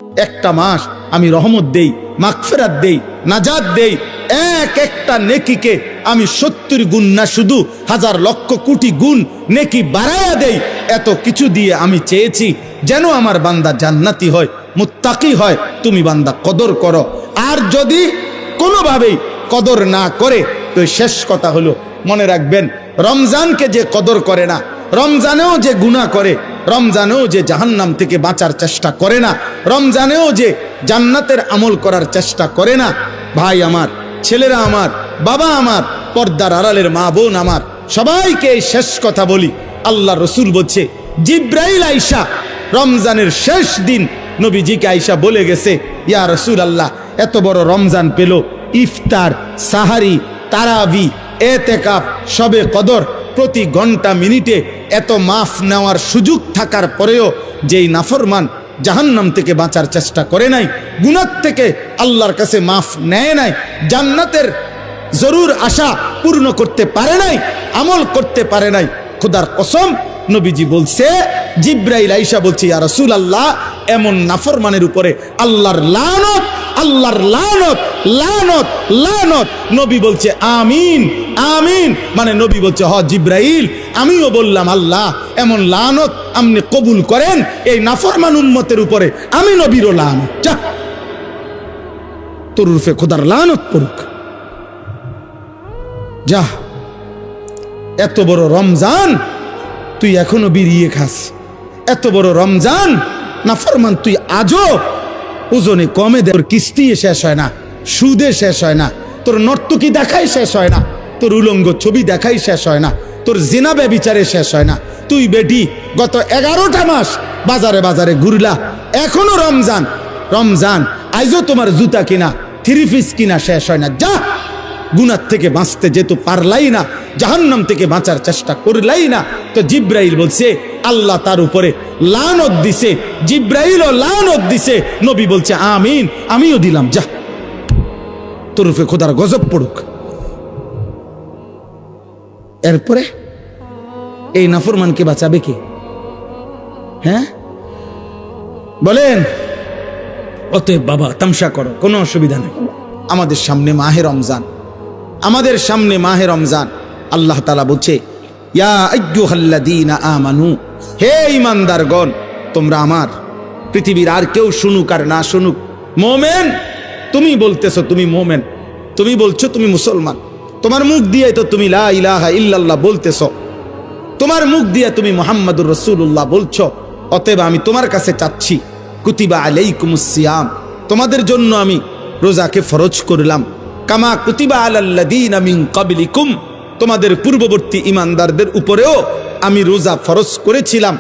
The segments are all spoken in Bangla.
একটা মাস আমি রহমত দেই, মাগফিরাত দেই, নাজাত দেই। এক একটা নেকিকে আমি 70 গুণ না, শুধু হাজার লক্ষ কোটি গুণ নেকি বাড়ায়া দেই। এত কিছু দিয়ে আমি চেয়েছি যেন আমার বান্দা জান্নাতি হয়, মুত্তাকি হয়। তুমি বান্দা কদর করো। আর যদি কোনোভাবেই কদর না করে, তো শেষ কথা হলো, মনে রাখবেন, রমজানকে যে কদর করে না, রমজানেও যে গুনাহ করে, রমজানেও যে জাহান্নাম থেকে বাঁচার চেষ্টা করে না, রমজানেও যে জান্নাতের আমল করার চেষ্টা করে না, ভাই আমার, ছেলেরা আমার, বাবা আমার, পর্দার আড়ালের মা বোন আমার, সবাইকে এই শেষ কথা বলি। আল্লাহ রসুল বলছে, জিব্রাইল আইসা রমজানের শেষ দিন নবীজিকে আইসা বলে গেছে, ইয়া রসুল আল্লাহ, এত বড় রমজান পেল, ইফতার, সাহারি, তারাবি, এতেকাফ, শবে কদর, প্রতি ঘন্টা মিনিটে এত মাফ নেওয়ার সুযোগ থাকার পরেও যেই নাফরমান জাহান্নাম থেকে বাঁচার চেষ্টা করে নাই, গুনাহ থেকে আল্লাহর কাছে মাফ নেয় নাই, জান্নাতের জরুর আশা পূর্ণ করতে পারে নাই, আমল করতে পারে নাই, খোদার কসম নবীজি বলছে, জিব্রাইল আইসা বলছে, ইয়া রাসূলুল্লাহ, এমন নাফরমানের উপরে আল্লাহর লানত, আল্লাহর লানত, লানত, লানত। নবী বলছে আমিন, আমিন। মানে নবী বলছে, হ জিব্রাইল, আমিও বললাম, আল্লাহ এমন লানত আপনি কবুল করেন এই নাফরমান উম্মতের উপরে, আমি নবীরও লানত, যা তোর রূপে খোদার লানত পড়ুক, যা। এত বড় রমজান তুই এখনো বিড়িয়ে খাস, এত বড় রমজান নাফরমান তুই আজও ওজনে কমে দে, তোর কিস্তি শেষ হয় না, সুদে শেষ হয় না, তোর নর্তকী দেখাই শেষ হয় না, তোর উলঙ্গ ছবি দেখাই শেষ হয় না, তোর জিনা ব্যভিচারে শেষ হয় না। তুই বেটি গত 11টা মাস বাজারে বাজারে ঘুরলা, এখনো রমজান, রমজান আইজও তোমার জুতা কিনা, 3 পিস কিনা শেষ হয় না, যা। গুনাহ থেকে বাঁচতে যেহেতু পারলাই না, জাহান্নাম থেকে বাঁচার চেষ্টা করলাই না, তো জিব্রাইল বলছে আল্লাহ তার উপরে লানত দিছে, জিব্রাইলও লানত দিছে। নবী বলছে আমিন, আমিও দিলাম, যা তোর উপরে খোদার গজব পড়ুক। এরপরে এই নাফরমানকে বাঁচাবে কে? হ্যাঁ বলেন? অতএব বাবা, তামসা করো, কোনো অসুবিধা নেই। আমাদের সামনে মাহে রমজান, আমাদের সামনে মাহে রমজান। আল্লাহ তাআলা বলছে, ইয়া আইয়ুহাল্লাযীনা আমানু, হে ঈমানদারগণ, তোমরা আমার, পৃথিবীর আর কেউ শুনুক আর না শুনুক, মুমিন, তুমি বলতেছো তুমি মুমিন, তুমি বলছো তুমি মুসলমান, তোমার মুখ দিয়ে তো তুমি লা ইলাহা ইল্লাল্লাহ বলতেছো, তোমার মুখ দিয়ে তুমি মুহাম্মাদুর রাসূলুল্লাহ বলছো। অতএব আমি তোমার কাছে চাচ্ছি, কুতিবা আলাইকুমুস সিয়াম, তোমাদের জন্য আমি রোজাকে ফরজ করলাম, কামা কুতিবা আলাল্লাযীনা মিন ক্বাবলিকুম, তোমাদের পূর্ববর্তী ঈমানদারদের উপরেও আমি রোজা ফরজ করেছিলাম।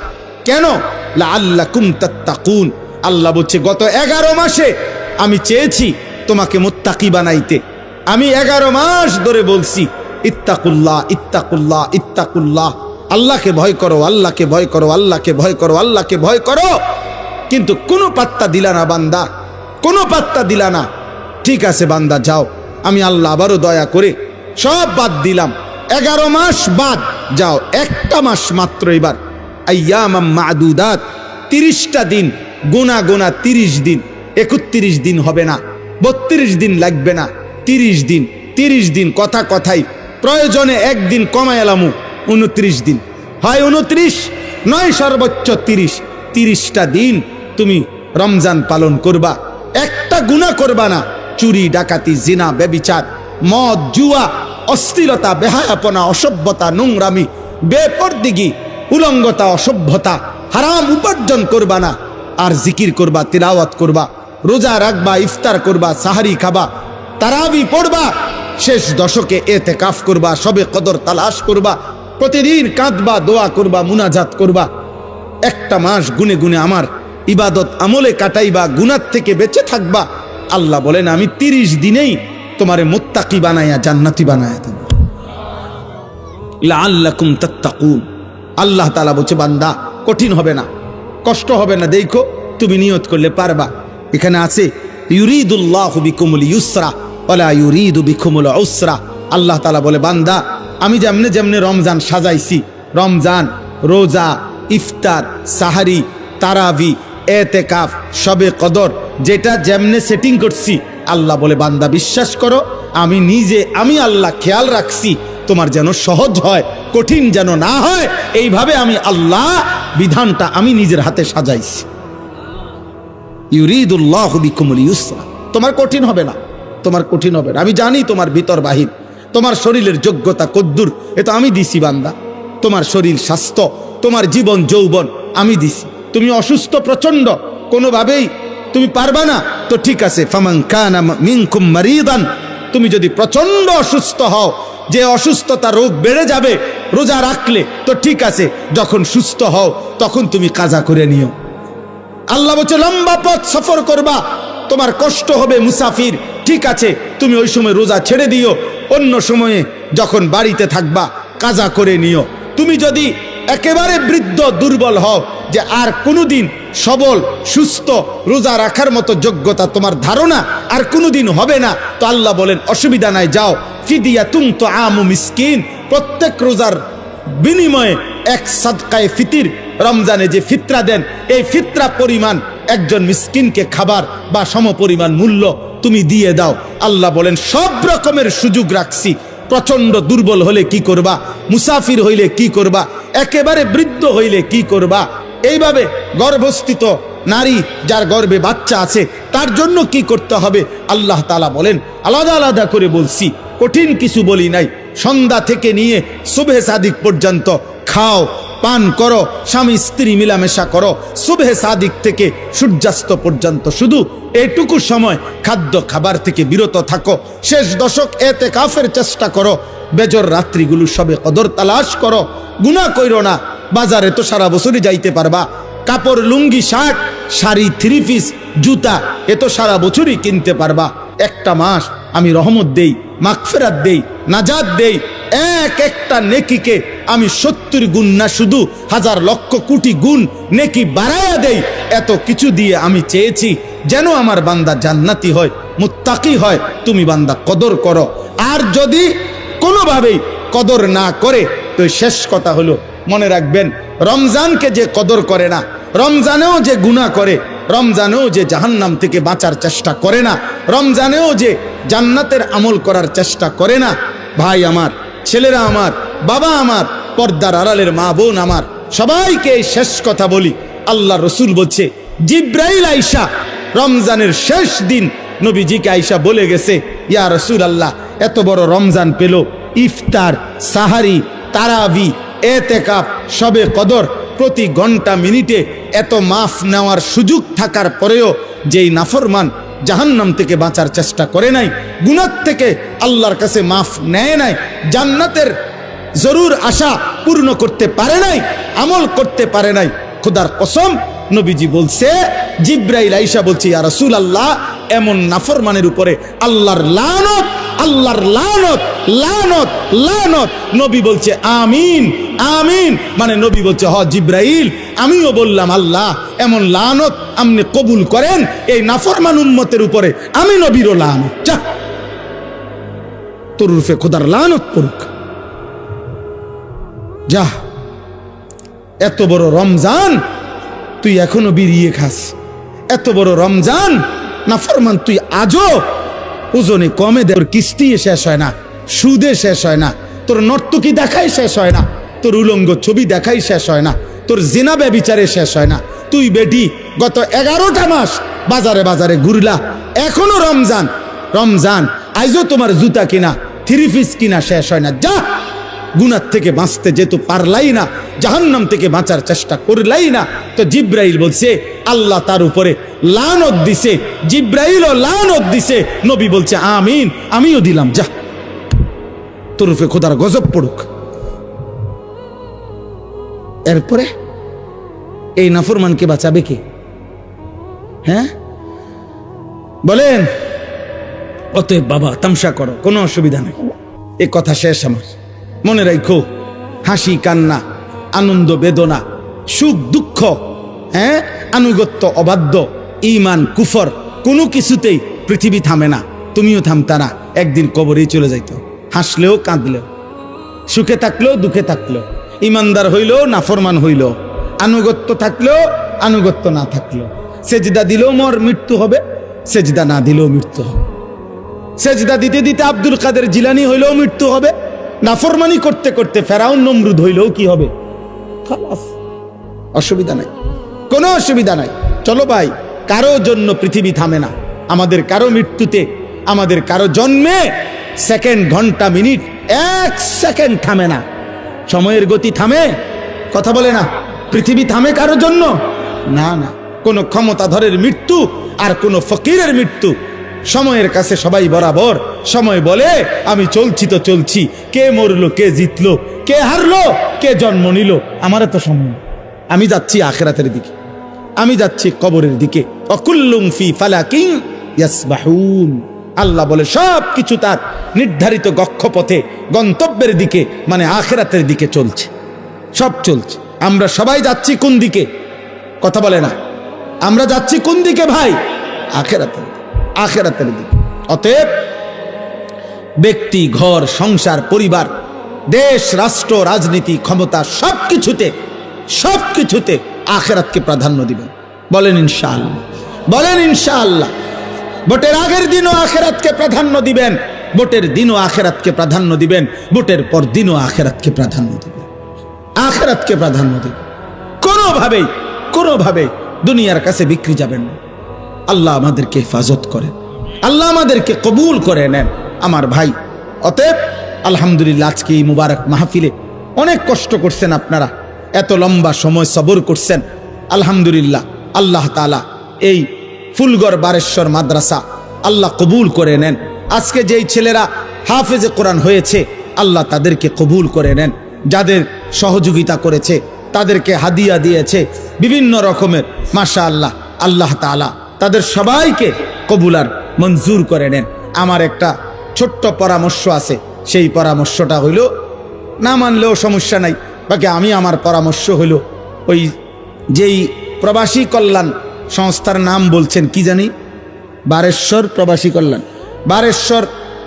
কেন? লাআল্লাকুম তাত্তাকুন। আল্লাহ বলছে, গত 11 মাসে আমি চেয়েছি তোমাকে মুত্তাকি বানাইতে। আমি 11 মাস ধরে বলছি, ইত্তাকুল্লাহ, ইত্তাকুল্লাহ, ইত্তাকুল্লাহ, আল্লাহকে ভয় করো, আল্লাহকে ভয় করো, আল্লাহকে ভয় করো, আল্লাহকে ভয় করো। কিন্তু কোনো পাত্তা দিলা না বান্দা, কোনো পাত্তা দিলা না। ঠিক আছে বান্দা, যাও, আমি আল্লাহ আবারও দয়া করে সব বাদ দিলাম, 11 মাস বাদ, যাও, একটা মাস মাত্র এবার, আইয়ামাম মাদুদাত, 30টা দিন, গোনা গোনা 30 দিন, 31 দিন হবে না, 32 দিন লাগবে না, 30 দিন, 30 দিন, কথা কথাই, প্রয়োজনে একদিন কমায় এলামু, 29 দিন, হয় 29 নয় সর্বোচ্চ 30, 30টা দিন তুমি রমজান পালন করবা, একটা গুনাহ করবা না, চুরি, ডাকাতি, জিনা, ব্যভিচার, মদ, জুয়া, অশ্লীলতা, বেহায়াপনা, অসভ্যতা, নোংরামি, বেপরদিগি, উলঙ্গতা, অসভ্যতা, হারাম উপার্জন করবা না। আর জিকির করবা, তিলাওয়াত করবা, রোজা রাখবা, ইফতার করবা, সাহারি খাবা, তারাবি পড়বা, শেষ দশকে এতেকাফ করবা, শবে কদর তালাশ করবা, প্রতিদিন কাঁদবা, দোয়া করবা, মুনাজাত করবা, একটা মাস গুনে গুনে আমার ইবাদত আমলে কাটাইবা, গুনাহ থেকে বেঁচে থাকবা। আল্লাহ বলেন, আমি 30 দিনেই তোমারে মুত্তাকি বানায়া জান্নাতি বানায়া দেব, লাআল্লাকুম তাত্তাকুন। আল্লাহ তাআলা বলছে, বান্দা কঠিন হবে না, কষ্ট হবে না, দেখো তুমি নিয়ত করলে পারবা। এখানে আছে ইউরিদুল্লাহু বিকুমুল ইউসরা ওয়ালা ইউরিদু বিকুমুল উসরা। আল্লাহ তাআলা বলে, বান্দা আমি যেমনে যেমনে রমজান সাজাইছি, রমজান, রোজা, ইফতার, সাহারি, তারাবি, এতেকাফ, শবে কদর, যেটা যেমনে সেটিং করছি, আল্লাহ বলে বান্দা বিশ্বাস করো আমি নিজে, আমি আল্লাহ খেয়াল রাখছি তোমার যেন সহজ হয়, কঠিন যেন না হয়। এইভাবে আমি আল্লাহ বিধানটা আমি নিজের হাতে সাজাইছি। ইউরিদুল্লাহু বিকুমুল ইউসরা, তোমার কঠিন হবে না, তোমার কঠিন হবে না। আমি জানি তোমার ভিতর বাহির, তোমার শরীরের যোগ্যতা কদ্দুর, এ তো আমি দিছি বান্দা। তোমার শরীর স্বাস্থ্য, তোমার জীবন যৌবন আমি দিছি। তুমি অসুস্থ প্রচন্ড, কোনোভাবেই তুমি পারবা না, তো ঠিক আছে, ফামান কানা মিনকুম মারিদান, তুমি যদি প্রচন্ড অসুস্থ হও, যে অসুস্থতা রোগ বেড়ে যাবে রোজা রাখলে, তো ঠিক আছে, যখন সুস্থ হও তখন তুমি কাজা করে নিও। আল্লাহ বলছে লম্বা পথ সফর করবা, তোমার কষ্ট হবে, মুসাফির, ঠিক আছে, তুমি ওই সময় রোজা ছেড়ে দিও, অন্য সময়ে যখন বাড়িতে থাকবা কাজা করে নিও। তুমি যদি একেবারে বৃদ্ধ দুর্বল হও, যে আর কোনোদিন সবল সুস্থ রোজা রাখার মতো যোগ্যতা তোমার ধারণা আর কোনোদিন হবে না, তো আল্লাহ বলেন অসুবিধা নাই, যাও ফিদিয়াতুন তুআমু মিসকিন, প্রত্যেক রোজার বিনিময়ে এক সাদকায়ে ফিতির, রমজানে যে ফিতরা দেন এই ফিতরা পরিমাণ একজন মিসকিনকে খাবার বা সমপরিমাণ মূল্য তুমি দিয়ে দাও। আল্লাহ বলেন সব রকমের সুযোগ রাখছি, প্রচন্ড দুর্বল হলে কি করবা, মুসাফির হইলে কি করবা, একেবারে বৃদ্ধ হইলে কি করবা, এইভাবে গর্ভস্থিত নারী যার গর্ভে বাচ্চা আছে তার জন্য কি করতে হবে আল্লাহ তাআলা বলেন, আলাদা আলাদা করে বলছি, কঠিন কিছু বলি নাই। সন্ধ্যা থেকে নিয়ে সুবহে সাদিক পর্যন্ত খাও, পান করো, স্বামী স্ত্রী মিলামেশা করো, সুবহে সাদিক থেকে সূর্যাস্ত পর্যন্ত শুধু এইটুকু সময় খাদ্য খাবার থেকে বিরত থাকো। শেষ দশক এতেকাফের চেষ্টা করো, বেজর রাত্রিগুলো সবে কদর তালাশ করো, গুনাহ কইরো না। বাজারে তো সারা বছরই যাইতে পারবা, কাপড় লুঙ্গি শার্ট শাড়ি থ্রি পিস জুতা এ তো সারা বছরই কিনতে পারবা। একটা মাস আমি রহমত দেই, মাগফিরাত দেই, নাজাত দেই, এক একটা নেকিকে আমি 70 গুণ না শুধু হাজার লক্ষ কোটি গুণ নেকি বাড়ায়া দেই। এত কিছু দিয়ে আমি চেয়েছি যেন আমার বান্দা জান্নাতি হয়, মুত্তাকি হয়। তুমি বান্দা কদর করো, আর যদি কোনোভাবেই কদর না করে তো শেষ কথা হলো মনে রাখবেন, রমজানকে যে কদর করে না, রমজানেও যে গুনাহ করে, রমজানেও যে জাহান্নাম থেকে বাঁচার চেষ্টা করে না, রমজানেও যে জান্নাতের আমল করার চেষ্টা করে না, ভাই আমার, ছেলেরা আমার, বাবা আমার, পর্দার আড়ালের মা বোন আমার, সবাইকে এই শেষ কথা বলি। আল্লাহ রসুল বলছে, জিব্রাইল আইসা রমজানের শেষ দিন নবীজিকে আইসা বলে গেছে, ইয়া রসুল আল্লাহ, এত বড় রমজান পেল, ইফতার, সাহারি, তারাবি, এতেকাফ, শবে কদর, প্রতি ঘন্টা মিনিটে এত মাফ নেওয়ার সুযোগ থাকার পরেও যেই নাফরমান জাহান্নাম থেকে বাঁচার চেষ্টা করে নাই, গুনাহ থেকে আল্লাহর কাছে মাফ নেয় নাই, জান্নাতের জরুর আশা পূর্ণ করতে পারে নাই, আমল করতে পারে নাই, খোদার কসম নবীজি বলছে, জিব্রাইল আইসা বলছে, ইয়া রাসূলুল্লাহ, এমন নাফরমানের উপরে আল্লাহর লানত, আল্লাহর লানত, লানত, লানত। নবী বলছে আমিন, আমিন, মানে নবী বলছে হ জিব্রাইল, আমিও বললাম আল্লাহ এমন লানত আপনি কবুল করেন এই নাফরমান উম্মতের উপরে, আমি নবীরও লানত, যা তোর রূপে খোদার লানত পড়ুক, যা। এত বড় রমজান তুই এখনো বিড়িয়ে খাস, এত বড় রমজান নাফরমান তুই আজও ওজনে কমে দে, তোর কিস্তি শেষ হয় না, সুদে শেষ হয় না, তোর নর্তকী দেখাই শেষ হয় না, তোর উলঙ্গ ছবি দেখাই শেষ হয় না, তোর জিনা ব্যভিচারে শেষ হয় না। তুই বেটি গত 11টা মাস বাজারে বাজারে ঘুরলা, এখনো রমজান, রমজান আইজও তোমার জুতা কিনা থ্রি পিস কিনা শেষ হয় না, যা। গুনাহ থেকে বাঁচতে যেহেতু পারলাই না, জাহান্নাম থেকে বাঁচার চেষ্টা করলাই না, তো জিব্রাইল বলছে আল্লাহ তার উপরে লানত দিছে, জিব্রাইলও লানত দিছে, নবী বলছে আমিন, আমিও দিলাম, যা তোর উপরে খোদার গজব পড়ুক। এরপরে এই নাফরমানকে বাঁচাবে কে? হ্যাঁ বলেন? অতএব বাবা তামসা করো, কোনো অসুবিধা নেই, এ কথা শেষ আমার। মনে রাখো, হাসি কান্না, আনন্দ বেদনা, সুখ দুঃখ, হ্যাঁ, আনুগত্য অবাধ্য, ঈমান কুফর, কোনো কিছুতেই পৃথিবী থামে না, তুমিও থামতা না, একদিন কবরেই চলে যাইতো। হাসলেও কাঁদলেও, সুখে থাকলেও দুঃখে থাকলেও, ইমানদার হইলেও নাফরমান হইলেও, আনুগত্য থাকলেও আনুগত্য না থাকলেও, সেজদা দিলেও মৃত্যু হবে, সেজদা না দিলেও মৃত্যু হবে। সেজদা দিতে দিতে আব্দুল কাদের জিলানী হইলেও মৃত্যু হবে, নাফরমানি করতে করতে ফেরাউন নমরুদ হইলেও কি হবে? খালাস, অসুবিধা নাই, কোনো অসুবিধা নাই। চলো ভাই, কারো জন্য পৃথিবী থামে না। আমাদের কারো মৃত্যুতে, আমাদের কারো জন্মে সেকেন্ড, ঘন্টা, মিনিট, 1 সেকেন্ড থামে না। সময়ের গতি থামে? কথা বলে না। পৃথিবী থামে কারো জন্য? না না। কোন ক্ষমতাধরের মৃত্যু আর কোন ফকিরের মৃত্যু, সময়ের কাছে সবাই বরাবর। সময় বলে আমি চলছি তো চলছি, কে মরলো, কে জিতলো, কে হারলো, কে জন্ম নিল, আমার তো সময়। আমি যাচ্ছি আখিরাতের দিকে, আমি যাচ্ছি কবরের দিকে। অকুল্লুম ফি ফালাকিন ইয়াসবাহুন। আল্লাহ বলে সব কিছু তার নির্ধারিত গক্ষপথে, গন্তব্যের দিকে, মানে আখিরাতের দিকে চলছে, সব চলছে। আমরা সবাই যাচ্ছি কোন দিকে? কথা বলে না। আমরা যাচ্ছি কোন দিকে ভাই? আখিরাতের দিকে, আখিরাতের দিকে। অতএব ব্যক্তি, ঘর, সংসার, পরিবার, দেশ, রাষ্ট্র, রাজনীতি, ক্ষমতা, সবকিছুতে আখিরাতকে প্রাধান্য দিবেন। বলেন ইনশাআল্লাহ, বলেন ইনশাআল্লাহ। ভোটের আগের দিনও আখিরাতকে প্রাধান্য দিবেন, ভোটের দিনও আখিরাতকে প্রাধান্য দিবেন, ভোটের পর দিনও আখিরাতকে প্রাধান্য দিবেন, আখিরাতকে প্রাধান্য দিবেন। কোনোভাবেই দুনিয়ার কাছে বিক্রি যাবেন না। আল্লাহ আমাদেরকে হেফাজত করেন, আল্লাহ আমাদেরকে কবুল করে নেন আমার ভাই। অতএব আলহামদুলিল্লাহ, আজকে এই মুবারক মাহফিলে অনেক কষ্ট করছেন আপনারা, এত লম্বা সময় সবর করছেন। আলহামদুলিল্লাহ, আল্লাহ তাআলা এই ফুলগড় বারেশ্বর মাদ্রাসা আল্লাহ কবুল করে নেন। আজকে যেই ছেলেরা হাফেজে কোরআন হয়েছে, আল্লাহ তাদেরকে কবুল করে নেন। যাদের সহযোগিতা করেছে, তাদেরকে হাদিয়া দিয়েছে বিভিন্ন রকমের, মাশাআল্লাহ, আল্লাহ তাআলা তাদের সবাইকে কবুল আর মঞ্জুর করে নেন। আমার একটা ছোট্ট পরামর্শ আছে, সেই পরামর্শটা হইল, না মানলেও সমস্যা নাই, বাকি আমি আমার পরামর্শ হইল, ওই যেই প্রবাসী কল্যাণ সংস্থার নাম বলছেন কি জানি, বারেশ্বর প্রবাসী কল্যাণ, বারেশ্বর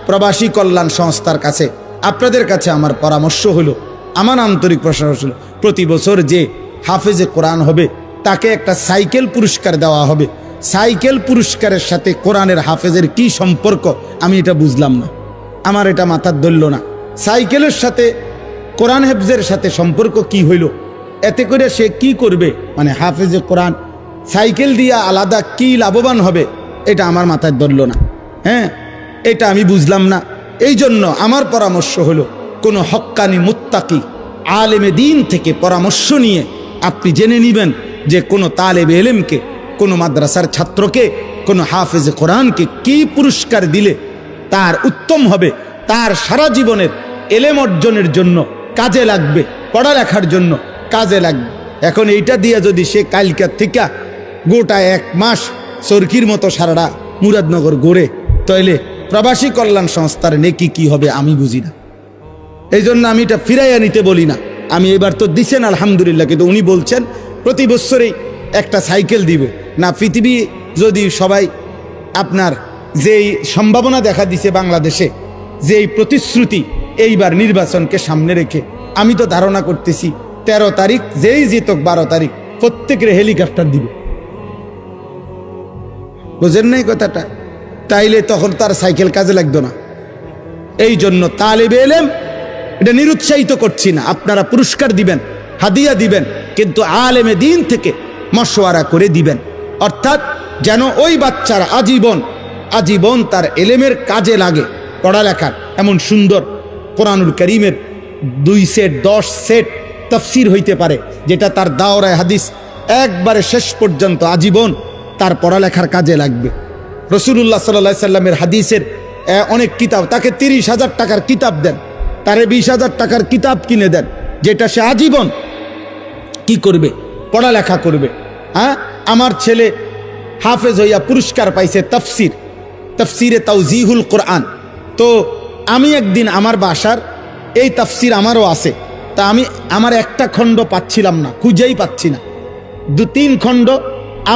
প্রবাসী কল্যাণ সংস্থার কাছে, আপনাদের কাছে আমার পরামর্শ হলো, আমার আন্তরিক প্রশংসা হলো, প্রতি বছর যে হাফেজে কোরআন হবে তাকে একটা সাইকেল পুরস্কার দেওয়া হবে। সাইকেল পুরস্কারের সাথে কোরআনের হাফেজের কি সম্পর্ক আমি এটা বুঝলাম না, আমার এটা মাথার ধরল না। সাইকেলের সাথে কোরআন হেফজের সাথে সম্পর্ক কি হইল? এতে করে সে কি করবে, মানে হাফেজে কোরআন সাইকেল দিয়ে আলাদা কি লাভবান হবে, এটা আমার মাথায় ধরল না। হ্যাঁ, এটা আমি বুঝলাম না। এই জন্য আমার পরামর্শ হলো, কোনো হক্কানি মুত্তাকি আলেমে দ্বীন থেকে পরামর্শ নিয়ে আপনি জেনে নেবেন যে কোনো তালেবে ইলমকে, কোনো মাদ্রাসার ছাত্রকে, কোনো হাফেজে কোরআনকে কি পুরস্কার দিলে তার উত্তম হবে, তার সারা জীবনের এলেম অর্জনের জন্য কাজে লাগবে, পড়ালেখার জন্য কাজে লাগবে। এখন এইটা দিয়ে যদি সে কালকার থেকে গোটা 1 মাস চরকির মতো সারাটা মুরাদনগর গড়ে, তাইলে প্রবাসী কল্যাণ সংস্থার নেকি কি হবে আমি বুঝি না। এই জন্য আমি এটা ফিরাইয়া নিতে বলি না। আমি এবার তো দিছেন আলহামদুলিল্লাহ, কিন্তু উনি বলছেন প্রতি বছরেই একটা সাইকেল দিবে না। পৃথিবী যদি সবাই আপনার যেই সম্ভাবনা দেখা দিছে বাংলাদেশে, যেই প্রতিশ্রুতি এইবার নির্বাচনকে সামনে রেখে, আমি তো ধারণা করতেছি 13 তারিখ যেই জিতক 12 তারিখ প্রত্যেকের হেলিকপ্টার দিবে। বুঝেন নাই কথাটা? তাইলে তখন তার সাইকেল কাজে লাগতো না। এই জন্য তালেবে ইলম, এটা নিরুৎসাহিত করছি না, আপনারা পুরস্কার দিবেন, হাদিয়া দিবেন, কিন্তু আলেমে দ্বীন থেকে মশওয়ারা করে দিবেন। অর্থাৎ যেন ওই বাচ্চার আজীবন তার এলেমের কাজে লাগে, পড়ালেখার। এমন সুন্দর কোরআনুল কারীমের 2 সেট 10 সেট তাফসীর হইতে পারে, যেটা তার দাওরায়ে হাদিস একবারে শেষ পর্যন্ত আজীবন তার পড়ালেখার কাজে লাগবে। রাসূলুল্লাহ সাল্লাল্লাহু আলাইহি সাল্লামের হাদিসের অনেক কিতাব, তাকে 30,000 টাকার কিতাব দেন, তারে 20,000 টাকার কিতাব কিনে দেন, যেটা সে আজীবন কি করবে, পড়ালেখা করবে। হ্যাঁ, আমার ছেলে হাফেজ হইয়া পুরস্কার পাইছে তাফসিরে তাওজিহুল কোরআন। তো আমি একদিন আমার বাসার এই তাফসির আমারও আছে, তা আমি আমার একটা খণ্ড পাচ্ছিলাম না, খুঁজেই পাচ্ছি না। 2-3 খণ্ড,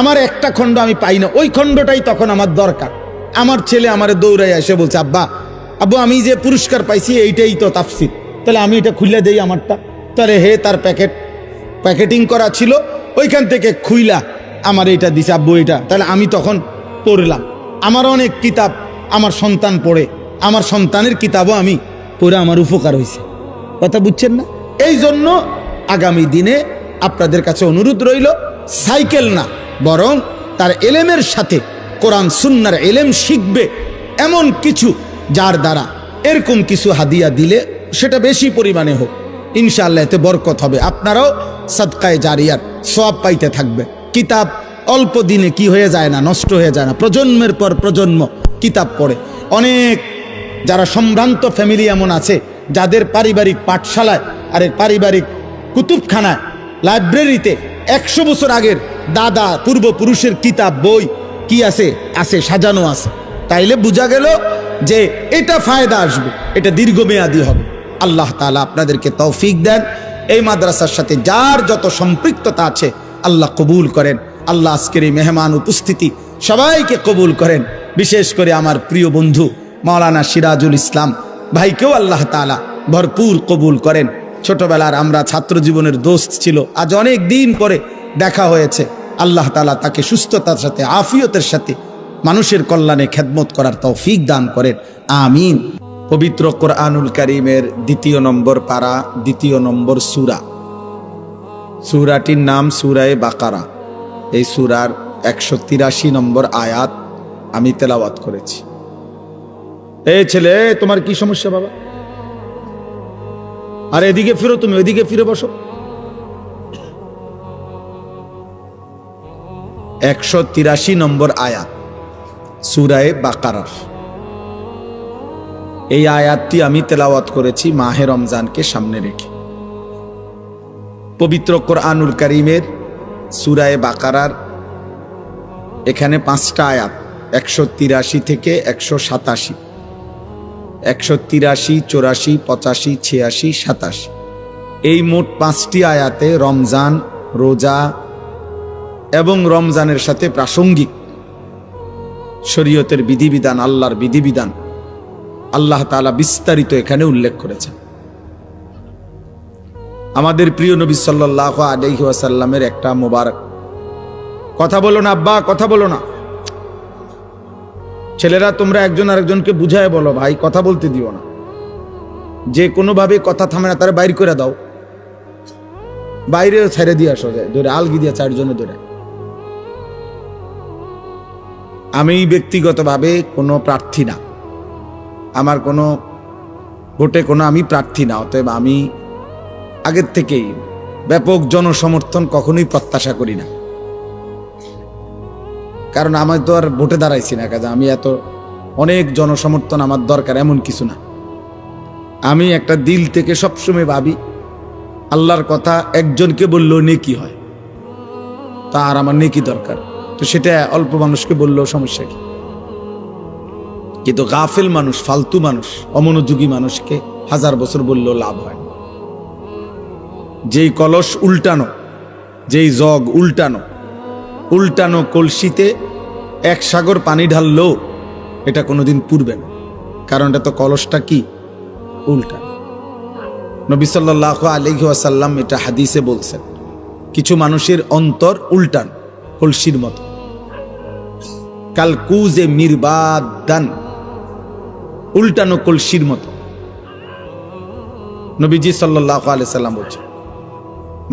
আমার একটা খণ্ড আমি পাই না, ওই খণ্ডটাই তখন আমার দরকার। আমার ছেলে আমারে দৌড়াই এসে বলছে, আব্বু আমি যে পুরস্কার পাইছি এইটাই তো তাফসির, তাহলে আমি এটা খুলে দেই আমারটা। তাহলে হে, তার প্যাকেটিং করা ছিল, ওইখান থেকে খুইলা আমার এটা দিছে আব্বু এটা, তাহলে আমি তখন পড়লাম। আমার অনেক কিতাব আমার সন্তান পড়ে, আমার সন্তানের কিতাবও আমি পড়ে আমার উপকার হয়েছে। কথা বুঝছেন না? এই জন্য আগামী দিনে আপনাদের কাছে অনুরোধ রইল, সাইকেল না বরং তার এলেমের সাথে কোরআন সুন্নাহর এলেম শিখবে এমন কিছু, যার দ্বারা এরকম কিছু হাদিয়া দিলে সেটা বেশি পরিমাণে হোক, ইনশাআল্লাহ এতে বরকত হবে। আপনারাও সাদকায়ে জারিয়ার সওয়াব পাইতে থাকবে। কিতাব অল্প দিনে কি হয়ে যায় না, নষ্ট হয়ে যায় না। প্রজন্মের পর প্রজন্ম কিতাব পড়ে। অনেক যারা সম্ভ্রান্ত ফ্যামিলি এমন আছে যাদের পারিবারিক পাঠশালায় আর পারিবারিক কুতুবখানায় লাইব্রেরিতে 100 বছর আগের দাদা পূর্বপুরুষের কিতাব বই কি আছে আছে সাজানো আছে। তাইলে বোঝা গেল যে এটা ফায়দা আসবে, এটা দীর্ঘমেয়াদী হবে। আল্লাহ তাআলা আপনাদেরকে তৌফিক দেন। এই মাদ্রাসার সাথে যার যত সম্পৃক্ততা আছে আল্লাহ কবুল করেন। আল্লাহ আজকের এই মেহমান উপস্থিতি সবাইকে কবুল করেন। বিশেষ করে আমার প্রিয় বন্ধু মাওলানা সিরাজুল ইসলাম ভাইকেও আল্লাহ তাআলা ভরপুর কবুল করেন। ছোটবেলার আমরা ছাত্র জীবনের দোস্ত ছিল, আজ অনেক দিন পরে দেখা হয়েছে। আল্লাহ তাআলা তাকে সুস্থতার সাথে আফিয়তের সাথে মানুষের কল্যাণে খেদমত করার তৌফিক দান করেন, আমিন। পবিত্র কোরআনুল কারীমের 2 নম্বর পারা 2 নম্বর সূরা, সূরাটির নাম সূরায়ে বাকারা। এই সূরার 183 নম্বর আয়াত আমি তেলাওয়াত করেছি। এই ছেলে, তোমার কি সমস্যা বাবা? আর এদিকে ফিরো, তুমি ওইদিকে ফিরে বসো। 183 নম্বর আয়াত সূরায়ে বাকারার। এই আয়াতটি আমি তেলাওয়াত করেছি মাহে রমজানকে সামনে রেখে। পবিত্র কোরআনুল কারীমের সূরায়ে বাকারার এখানে 5টা আয়াত, 183 থেকে 187, 183, 84, 85, 86, 87, এই মোট 5টি আয়াতে রমজান, রোজা এবং রমজানের সাথে প্রাসঙ্গিক শরীয়তের বিধিবিধান, আল্লাহর বিধিবিধান আল্লাহ তাআলা বিস্তারিত এখানে উল্লেখ করেছেন। আমাদের প্রিয় নবী সাল্লাল্লাহু আলাইহি ওয়াসাল্লামের একটা মোবারক কথা বলো না আব্বা, কথা বলো না। ছেলেরা তোমরা একজন আরেকজনকে বুঝায় বলো, ভাই কথা বলতে দিও না। যে কোনো ভাবে কথা থামে না তারা বাইর করে দাও, বাইরে ছেড়ে দিয়ে আসো, যায় ধরে আলগি দিয়ে 4 জনে ধরে। আমি ব্যক্তিগতভাবে কোনো প্রার্থী না, আমার কোনো ভোটে কোনো আমি প্রার্থী না, অতএব আমি আগের থেকেই ব্যাপক জনসমর্থন কখনোই প্রত্যাশা করি না। কারণ আমি তো আর ভোটে দাঁড়াইছি না, কাজে আমি এত অনেক জনসমর্থন আমার দরকার এমন কিছু না। আমি একটা দিল থেকে সবসময় ভাবি আল্লাহর কথা একজনকে বললেও নেকি হয়, তার আমার নেকি দরকার, তো সেটা অল্প মানুষকে বললেও সমস্যা কি। কিন্তু গাফেল মানুষ, ফালতু মানুষ, অমনোযোগী মানুষকে 1000 বছর বললেও লাভ হয়। যেই কলস উল্টানো, যেই জগ উল্টানো, উল্টানো কলসিতে 1 সাগর পানি ঢাললেও এটা কোনোদিন পুরবে না, কারণ এটা তো কলসটা কি উল্টা। নবী সাল্লাল্লাহু আলাইহি ওয়াসাল্লাম এটা হাদিসে বলছেন, কিছু মানুষের অন্তর উল্টান কলসির মতো, কালকুজে মিরবাদান, উল্টানো কলসির মতো। নবীজি সাল্লাল্লাহু আলাইহি সাল্লাম বলছেন,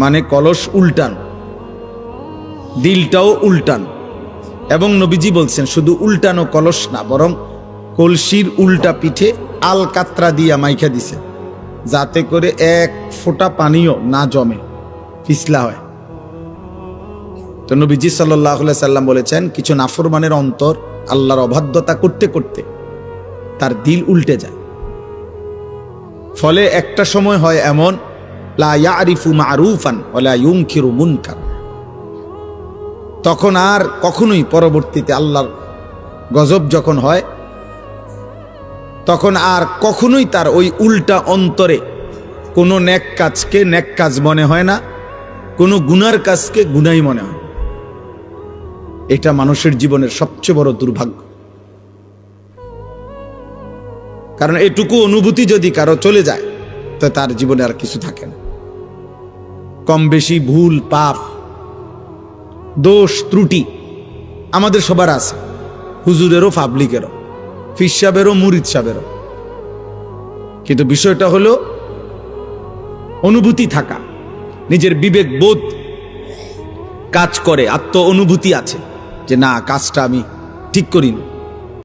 মানে কলস উল্টান, দিলটাও উল্টান। এবং নবীজি বলছেন শুধু উল্টানো কলস না, বরং কলসির উল্টা পিঠে আল কাতরা দিয়া মাইখা দিছে, যাতে করে 1 ফোঁটা পানিও না জমে, পিছলা হয়। তো নবীজি সাল্লাল্লাহু আলাইহি সাল্লাম বলেছেন, কিছু নাফরমানের অন্তর আল্লাহর অবাধ্যতা করতে করতে তার দিল উল্টে যায়। ফলে একটা সময় হয় এমন, লা ইয়ারিফু মারুফান ওয়ালা ইউনকিরু মুনকার, তখন আর কখনোই পরবর্তীতে আল্লাহর গজব যখন হয়, তখন আর কখনোই তার ওই উল্টা অন্তরে কোনো নেক কাজকে নেক কাজ মনে হয় না, কোনো গুনার কাজকে গুনাই মনে হয়। এটা মানুষের জীবনের সবচেয়ে বড় দুর্ভাগ্য। কারণ এটুকু অনুভূতি যদি কারো চলে যায়, তো তার জীবনে আর কিছু থাকে না। কম বেশি ভুল পাপ দোষ ত্রুটি আমাদের সবার আছে, হুজুরেরও পাবলিকেরও, ফির সাহেবেরও মুরিদ সাহেবেরও। কিন্তু বিষয়টা হলো অনুভূতি থাকা, নিজের বিবেক বোধ কাজ করে, আত্ম অনুভূতি আছে যে না, কাজটা আমি ঠিক করিনি।